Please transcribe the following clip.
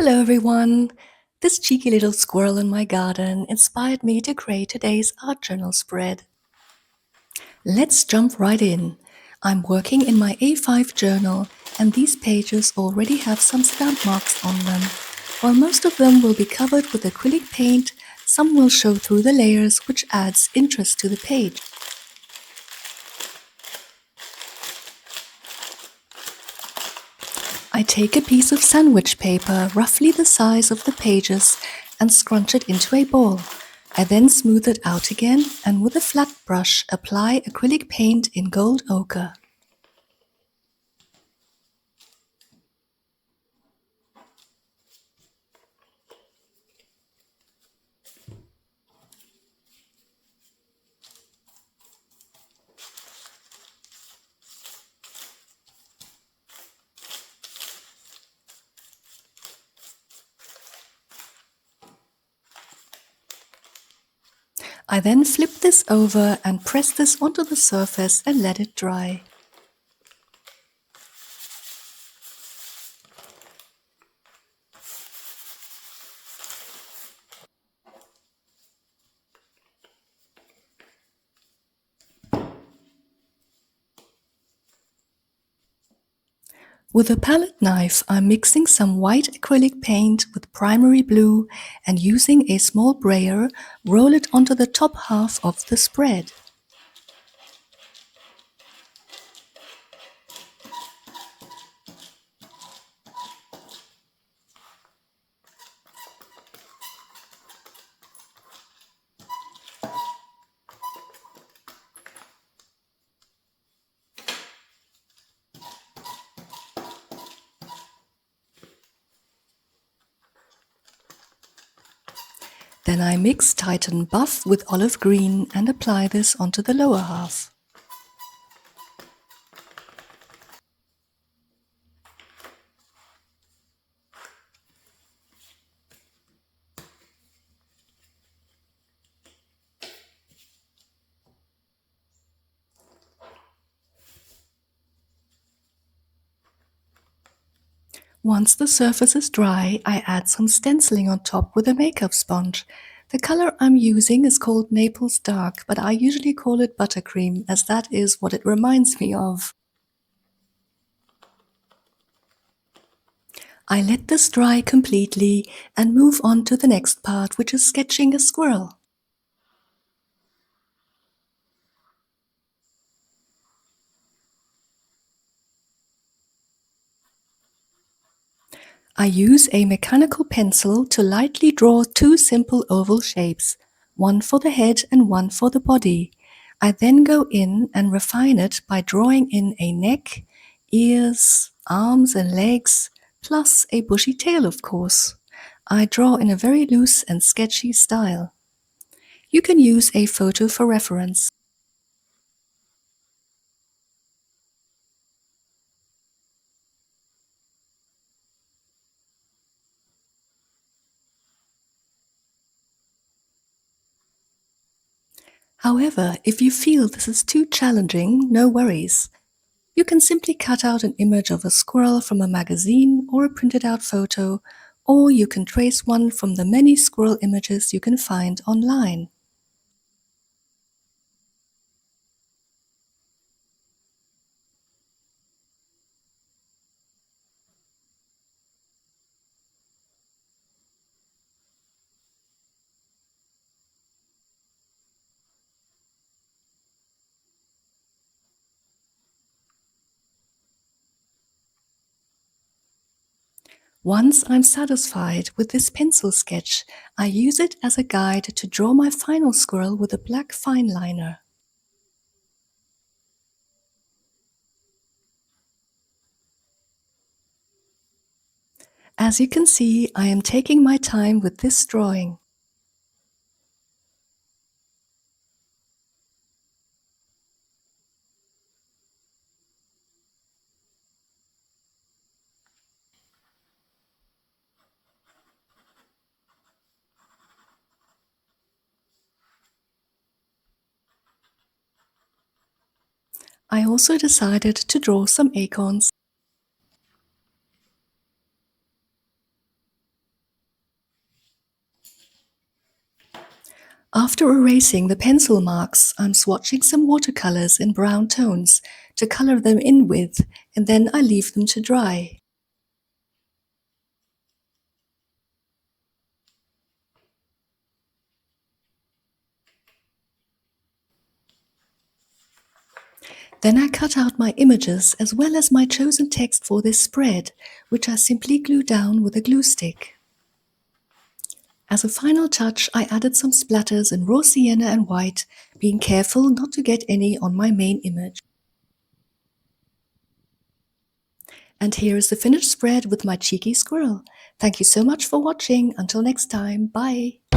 Hello everyone! This cheeky little squirrel in my garden inspired me to create today's art journal spread. Let's jump right in. I'm working in my A5 journal and these pages already have some stamp marks on them. While most of them will be covered with acrylic paint, some will show through the layers, which adds interest to the page. I take a piece of sandwich paper, roughly the size of the pages, and scrunch it into a ball. I then smooth it out again and with a flat brush apply acrylic paint in gold ochre. I then flip this over and press this onto the surface and let it dry. With a palette knife, I'm mixing some white acrylic paint with primary blue and using a small brayer, roll it onto the top half of the spread. Then I mix Titan Buff with olive green and apply this onto the lower half. Once the surface is dry, I add some stenciling on top with a makeup sponge. The color I'm using is called Naples Dark, but I usually call it buttercream as that is what it reminds me of. I let this dry completely and move on to the next part, which is sketching a squirrel. I use a mechanical pencil to lightly draw two simple oval shapes, one for the head and one for the body. I then go in and refine it by drawing in a neck, ears, arms and legs, plus a bushy tail, of course. I draw in a very loose and sketchy style. You can use a photo for reference. However, if you feel this is too challenging, no worries. You can simply cut out an image of a squirrel from a magazine or a printed out photo, or you can trace one from the many squirrel images you can find online. Once I'm satisfied with this pencil sketch, I use it as a guide to draw my final squirrel with a black fineliner. As you can see, I am taking my time with this drawing. I also decided to draw some acorns. After erasing the pencil marks, I'm swatching some watercolors in brown tones to color them in with, and then I leave them to dry. Then I cut out my images as well as my chosen text for this spread, which I simply glue down with a glue stick. As a final touch, I added some splatters in raw sienna and white, being careful not to get any on my main image. And here is the finished spread with my cheeky squirrel. Thank you so much for watching. Until next time, bye!